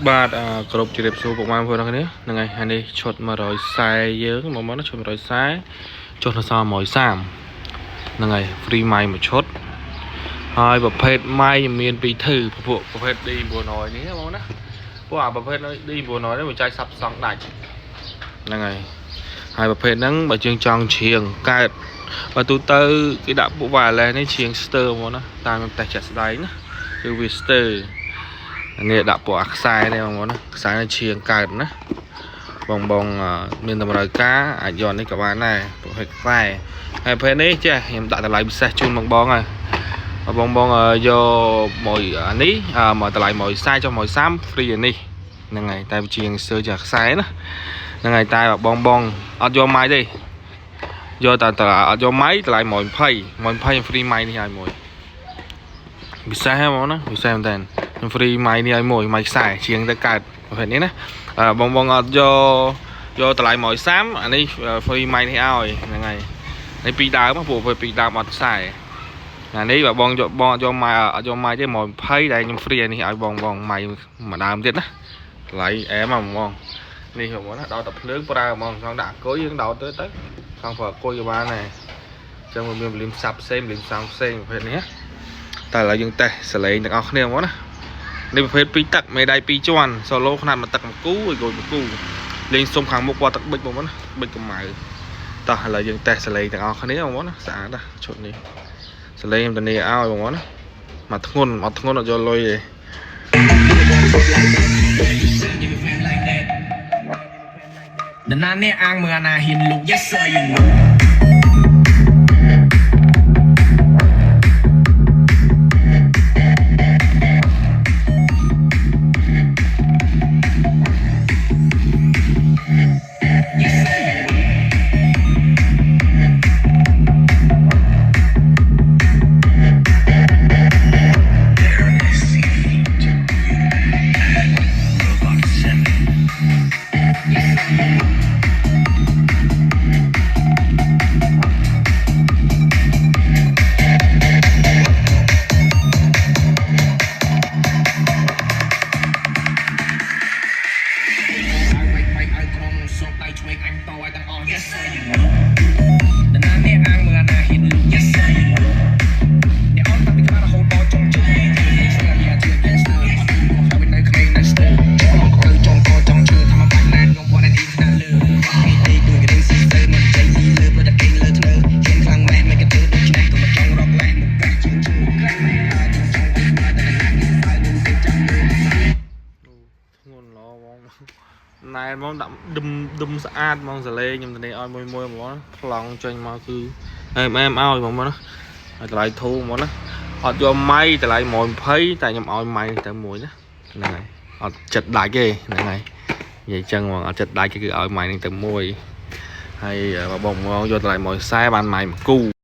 បាទគ្រប់ជ្រាបសួរពុកម៉ែបងប្អូនទាំងគ្នាហ្នឹងហើយហើយនេះឈុត140យើងមកមកឈុត140ចុះដល់សល់130ហ្នឹងហើយ free ម៉ៃមួយឈុតហើយប្រភេទម៉ៃមានពីរធឺពួកប្រភេទ D900 នេះបងណាពួកអាប្រភេទ D900 នេះវាចាយសាប់សង់ដាច់ហ្នឹងហើយប្រភេទហ្នឹងបើយើងចង់ជ្រៀងកើតបើទូទៅគេដាក់ពួក wireless នេះជ្រៀងស្ទើហ្មងណាតាមខ្ញុំតេស្តចាក់ស្ដែងណាគឺវាស្ទើនេះដាក់ពួកអាខ្សែនេះបងប្អូនណាខ្សែជ្រៀងកើតណាបងមានតម្រូវការអាចយកនេះក៏បានដែរប្រភេទខ្សែហើយប្រភេទនេះចេះខ្ញុំដាក់តម្លៃពិសេសជូនបងហើយបងយកមួយអានេះមកតម្លៃ140ចុះ130 free អានេះហ្នឹងហើយតែជាងស្ទើជាខ្សែណាហ្នឹងហើយតែបងអត់យកម៉ៃទេយកតែអត់យកម៉ៃតម្លៃ120 free ម៉ៃនេះឲ្យមួយពិសេសហ្មងណាពិសេសមែនតើfree ម៉ៃនេះឲ្យមួយម៉ៃខ្សែជាងទៅកើតប្រភេទនេះណាបងអត់យកតម្លៃ130អានេះ free ម៉ៃនេះឲ្យហ្នឹងហើយនេះពីដើមពួកពីដើមអត់ខ្សែអានេះបើបងយកម៉ៃអត់យកម៉ៃទេ120ដែលខ្ញុំ free អានេះឲ្យបងម៉ៃមួយដើមទៀតណាតម្លៃអែមហ្មងនេះបងណាដល់តែភ្លើងប្រើហ្មងចង់ដាក់គុយយើងដោតទៅចង់ប្រើគុយក៏បានដែរអញ្ចឹងវាមានវ៉ូលីមសាប់ផ្សេងវ៉ូលីមសាំងផ្សេងប្រភេទនេះតែឥឡូវយើងតេស្តសលេងទាំងអស់គ្នាហ្មងណានេះប្រភេទ2ទឹកមេដៃ2ជាន់ solo ខ្នាត1ទឹក1គូឲ្យគូ1គូលេងសុំខាងមុខគាត់ទឹកបិចបងប្អូនណាបិចកម្ៅតោះឥឡូវយើងតេស្តសលេងទាំងអស់គ្នាបងប្អូនណាស្អាតណាស់ឈុតនេះសលេងខ្ញុំធានាឲ្យបងប្អូនណាមកធ្ងន់អត់យកលុយទេនរណានេះអាងមើលអាណាហ៊ានលុក yes sir you knowណែហ្មងដាក់ដុំស្អាតហ្មងសលេងខ្ញុំធានាឲ្យមួយហ្មងប្លង់ចេញមកគឺអែមឲ្យហ្មងណាហើយតម្លៃធូរហ្មងណាអត់យកម៉ៃតម្លៃ120តែខ្ញុំឲ្យម៉ៃតែមួយណាហ្នឹងហើយអត់ចិត្តដាច់ទេហ្នឹងហើយនិយាយចឹងហ្មងអត់ចិត្តដាច់គឺឲ្យម៉ៃនេះតែមួយហើយបងយកតម្លៃ140បានម៉ៃ1គូ